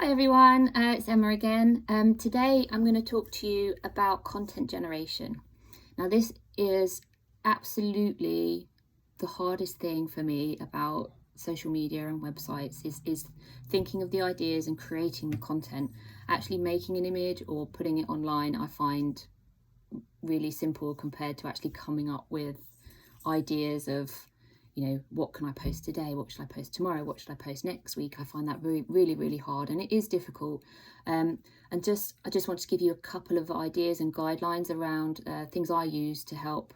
Hi everyone, it's Emma again. Today I'm going to talk to you about content generation. Now this is absolutely the hardest thing for me about social media and websites is thinking of the ideas and creating the content. Actually making an image or putting it online I find really simple compared to actually coming up with ideas of, what can I post today? What should I post tomorrow? What should I post next week? I find that really hard, and it is difficult. And I just want to give you a couple of ideas and guidelines around things I use to help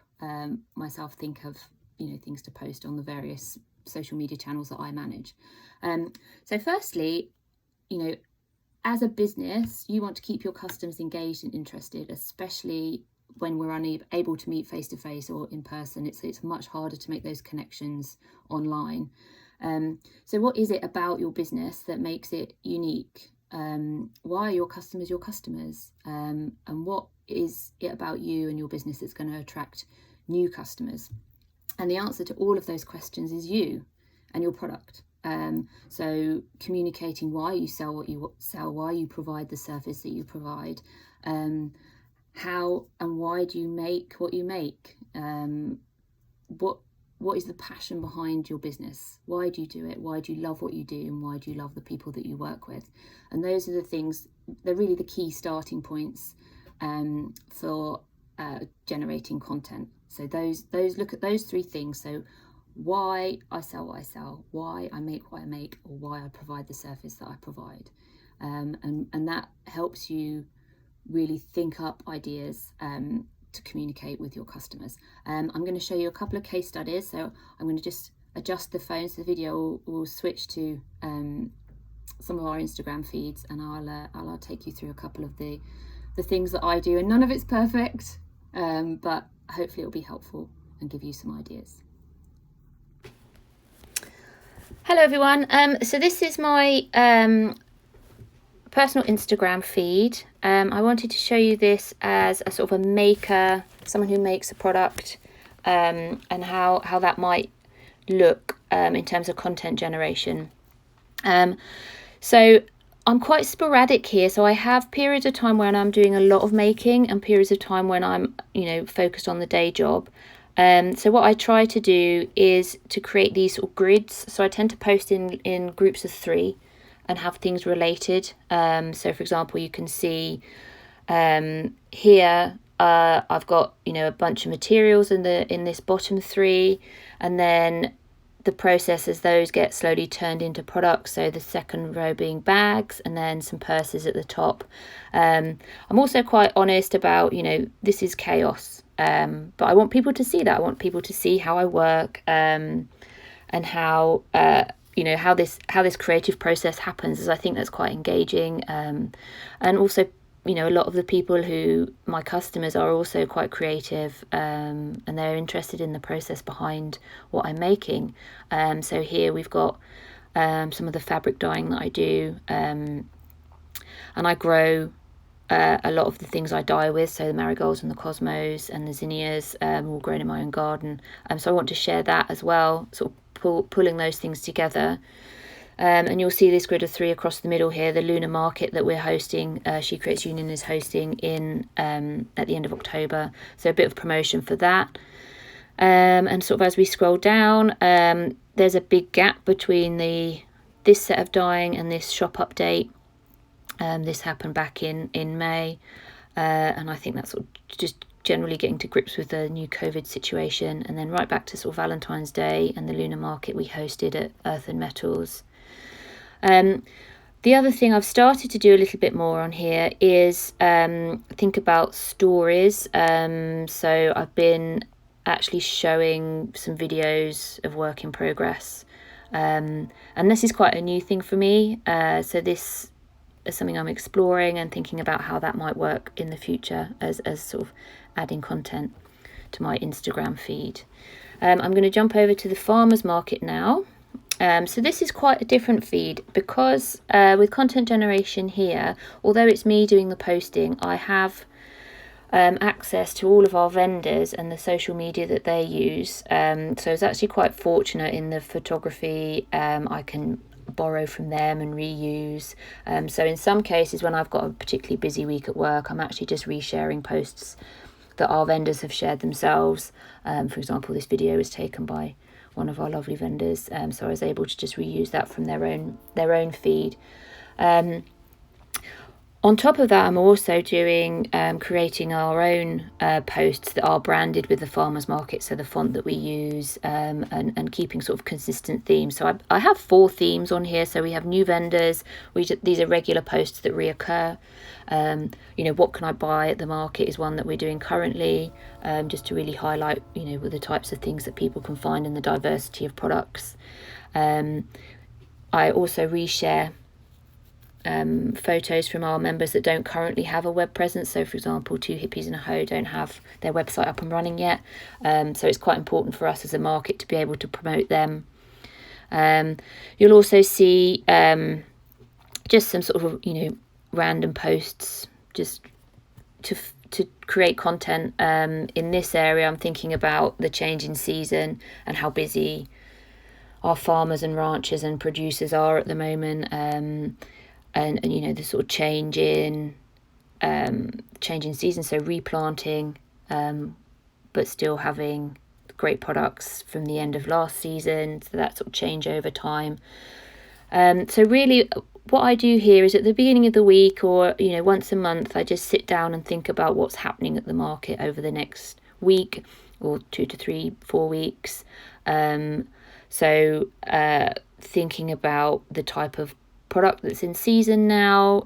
myself think of, things to post on the various social media channels that I manage. So firstly, as a business, you want to keep your customers engaged and interested, especially when we're unable to meet face to face or in person. It's much harder to make those connections online. So what is it about your business that makes it unique? Why are your customers your customers? And what is it about you and your business that's going to attract new customers? And the answer to all of those questions is you and your product. So communicating why you sell what you sell, why you provide the service that you provide, how and why do you make what you make? What is the passion behind your business? Why do you do it? Why do you love what you do? And why do you love the people that you work with? And those are the things, they're really the key starting points for generating content. So those look at those three things. So why I sell what I sell, why I make what I make, or why I provide the service that I provide. And that helps you really think up ideas to communicate with your customers. I'm going to show you a couple of case studies. So I'm going to just adjust the phone so the video will switch to some of our Instagram feeds, and I'll take you through a couple of the things that I do. And none of it's perfect, but hopefully it'll be helpful and give you some ideas. Hello everyone. So this is my personal Instagram feed. I wanted to show you this as a sort of a maker, someone who makes a product, and how that might look in terms of content generation. So I'm quite sporadic here. So I have periods of time when I'm doing a lot of making and periods of time when I'm, focused on the day job. So what I try to do is to create these sort of grids. So I tend to post in groups of 3 and have things related. So for example, you can see here I've got a bunch of materials in this bottom 3, and then the process as those get slowly turned into products. So the second row being bags, and then some purses at the top. I'm also quite honest about this is chaos, but I want people to see that. I want people to see how I work, and how how this creative process happens, as I think that's quite engaging. And also, a lot of the people who my customers are also quite creative, and they're interested in the process behind what I'm making. So here we've got some of the fabric dyeing that I do, and I grow a lot of the things I dye with, so the marigolds and the cosmos and the zinnias, all grown in my own garden. So I want to share that as well, sort of pulling those things together. And you'll see this grid of 3 across the middle here, the lunar market that we're hosting. She Creates Union is hosting in at the end of October, so a bit of promotion for that. And sort of as we scroll down, there's a big gap between this set of dyeing and this shop update. This happened back in May, and I think that's sort of just generally getting to grips with the new COVID situation. And then right back to sort of Valentine's Day and the lunar market we hosted at Earth and Metals. The other thing I've started to do a little bit more on here is think about stories. So I've been actually showing some videos of work in progress, and this is quite a new thing for me. So this is something I'm exploring and thinking about how that might work in the future as sort of adding content to my Instagram feed. I'm going to jump over to the farmers market now. So this is quite a different feed because with content generation here, although it's me doing the posting, I have access to all of our vendors and the social media that they use. So it's actually quite fortunate in the photography. I can borrow from them and reuse. So in some cases, when I've got a particularly busy week at work, I'm actually just resharing posts that our vendors have shared themselves. For example, this video was taken by one of our lovely vendors, so I was able to just reuse that from their own feed. On top of that, I'm also doing creating our own posts that are branded with the farmers market, so the font that we use, and keeping sort of consistent themes. So I have 4 themes on here. So we have new vendors. These are regular posts that reoccur. What can I buy at the market is one that we're doing currently, just to really highlight the types of things that people can find in the diversity of products. I also reshare photos from our members that don't currently have a web presence. So for example, Two Hippies and a Hoe don't have their website up and running yet, so it's quite important for us as a market to be able to promote them. You'll also see just some sort of random posts just to create content. In this area, I'm thinking about the change in season and how busy our farmers and ranchers and producers are at the moment, and the sort of change in season, so replanting, but still having great products from the end of last season, so that sort of change over time. So really what I do here is at the beginning of the week, or once a month, I just sit down and think about what's happening at the market over the next week, or 2 to 3, 4 weeks. So thinking about the type of product that's in season now,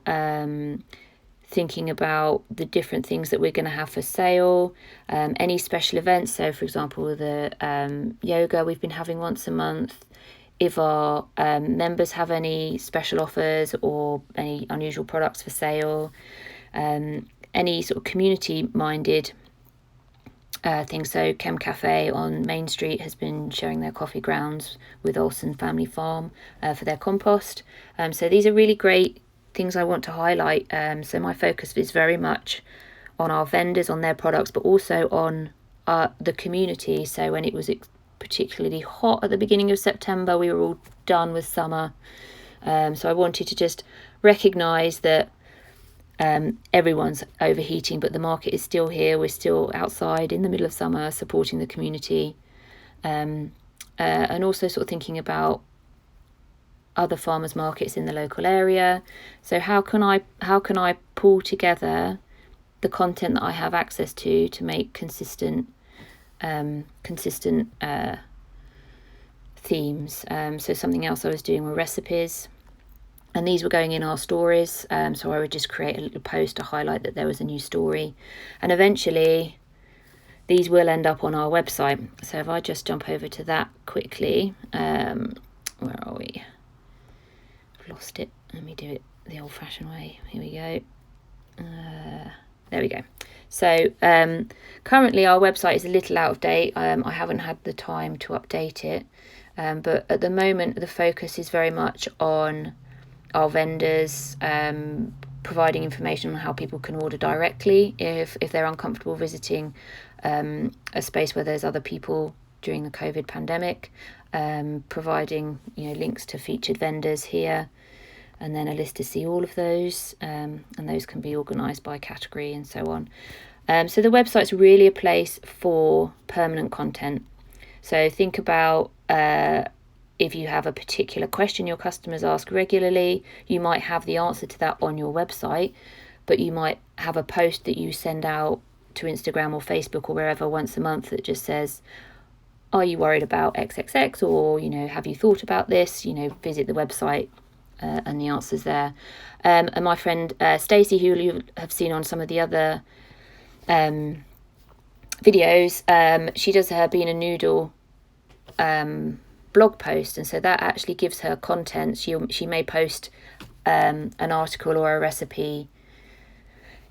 thinking about the different things that we're going to have for sale, any special events. So for example, the yoga we've been having once a month. If our members have any special offers or any unusual products for sale, any sort of community minded things. So Chem Cafe on Main Street has been sharing their coffee grounds with Olsen Family Farm for their compost. So these are really great things I want to highlight. So my focus is very much on our vendors, on their products, but also on the community. So when it was particularly hot at the beginning of September, we were all done with summer. So I wanted to just recognise that everyone's overheating, but the market is still here. We're still outside in the middle of summer supporting the community, and also sort of thinking about other farmers markets in the local area. So how can I pull together the content that I have access to make consistent themes. So something else I was doing were recipes, and these were going in our stories. So I would just create a little post to highlight that there was a new story, and eventually these will end up on our website. So if I just jump over to that quickly, where are we? I've lost it. Let me do it the old-fashioned way. Here we go. There we go. So currently our website is a little out of date. I haven't had the time to update it, but at the moment the focus is very much on our vendors, providing information on how people can order directly if they're uncomfortable visiting a space where there's other people during the COVID pandemic, providing links to featured vendors here, and then a list to see all of those, and those can be organised by category and so on. So the website's really a place for permanent content. So think about if you have a particular question your customers ask regularly, you might have the answer to that on your website, but you might have a post that you send out to Instagram or Facebook or wherever once a month that just says, are you worried about XXX, or have you thought about this, visit the website. And the answer's there. And my friend Stacey, who you have seen on some of the other videos, she does her Bean and Noodle blog post, and so that actually gives her content. She may post an article or a recipe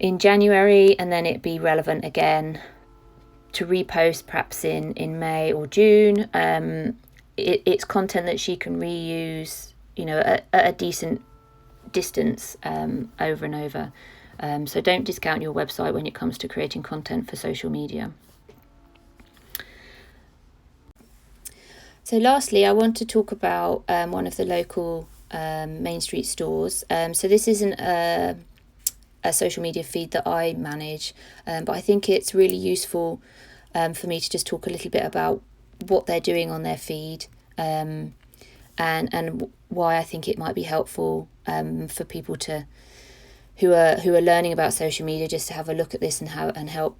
in January, and then it'd be relevant again to repost perhaps in May or June. It's content that she can reuse at a decent distance over and over. So don't discount your website when it comes to creating content for social media. So lastly, I want to talk about one of the local Main Street stores. So this isn't a social media feed that I manage, but I think it's really useful for me to just talk a little bit about what they're doing on their feed, and why I think it might be helpful for people who are learning about social media, just to have a look at this and help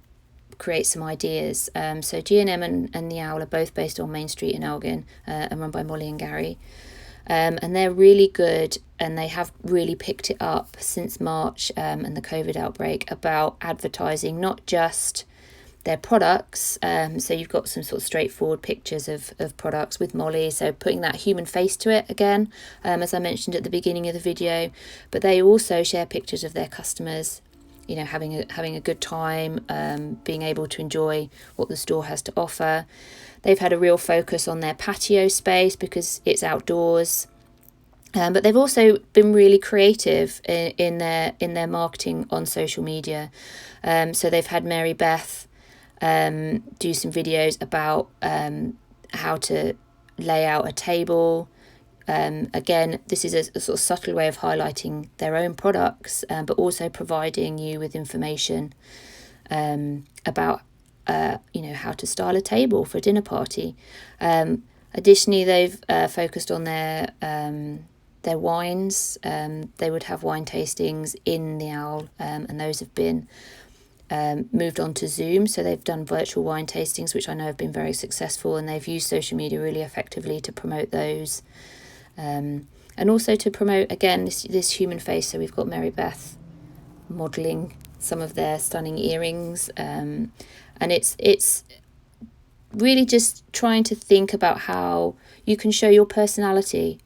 create some ideas. So G&M and the Owl are both based on Main Street in Elgin, and run by Molly and Gary. And they're really good, and they have really picked it up since March and the COVID outbreak, about advertising not just their products. So you've got some sort of straightforward pictures of products with Molly, so putting that human face to it again, as I mentioned at the beginning of the video. But they also share pictures of their customers, you know, having a good time, being able to enjoy what the store has to offer. They've had a real focus on their patio space because it's outdoors. But they've also been really creative in their marketing on social media. So they've had Mary Beth do some videos about how to lay out a table. Again, this is a sort of subtle way of highlighting their own products, but also providing you with information about how to style a table for a dinner party. Additionally, they've focused on their wines. They would have wine tastings in the Owl, and those have been moved on to Zoom. So they've done virtual wine tastings, which I know have been very successful, and they've used social media really effectively to promote those. And also to promote, again, this human face. So we've got Mary Beth modelling some of their stunning earrings. And it's really just trying to think about how you can show your personality.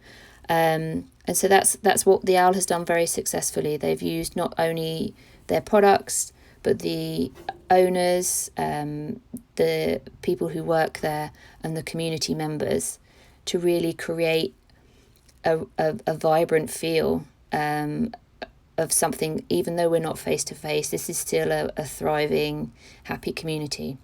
And so that's what the Owl has done very successfully. They've used not only their products, but the owners, the people who work there, and the community members to really create a vibrant feel of something. Even though we're not face to face, this is still a thriving, happy community.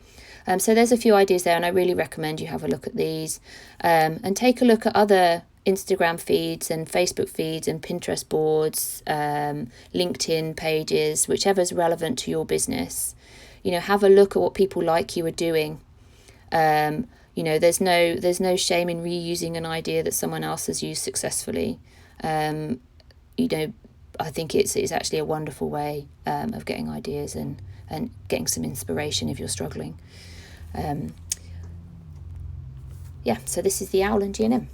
So there's a few ideas there, and I really recommend you have a look at these, and take a look at other Instagram feeds and Facebook feeds and Pinterest boards, LinkedIn pages, whichever's relevant to your business. You know, have a look at what people like you are doing. There's no shame in reusing an idea that someone else has used successfully. I think it's actually a wonderful way of getting ideas and getting some inspiration if you're struggling. So this is the Owl and G&M.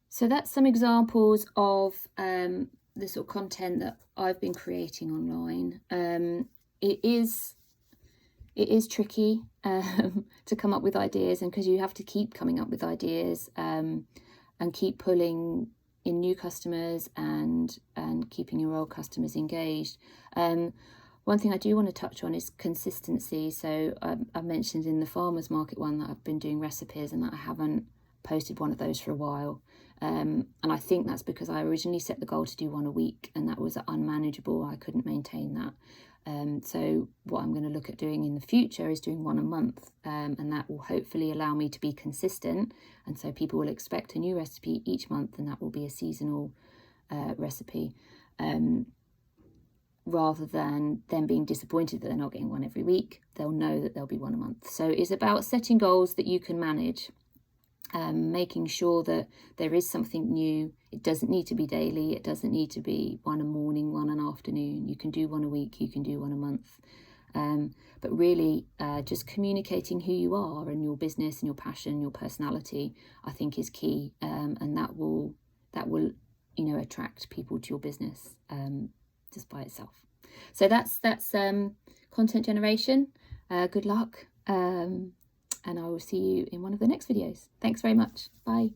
So that's some examples of the sort of content that I've been creating online. It is tricky to come up with ideas, and because you have to keep coming up with ideas and keep pulling in new customers and keeping your old customers engaged. One thing I do want to touch on is consistency. So I mentioned in the farmers market one that I've been doing recipes and that I haven't posted one of those for a while. And I think that's because I originally set the goal to do one a week, and that was unmanageable. I couldn't maintain that. So what I'm going to look at doing in the future is doing one a month, and that will hopefully allow me to be consistent. And so people will expect a new recipe each month, and that will be a seasonal recipe, rather than them being disappointed that they're not getting one every week. They'll know that there'll be one a month. So it's about setting goals that you can manage. Making sure that there is something new. It doesn't need to be daily. It doesn't need to be one a morning, one an afternoon. You can do one a week. You can do one a month. But really, just communicating who you are and your business and your passion, your personality, I think is key, and that will attract people to your business just by itself. So that's content generation. Good luck. And I will see you in one of the next videos. Thanks very much. Bye.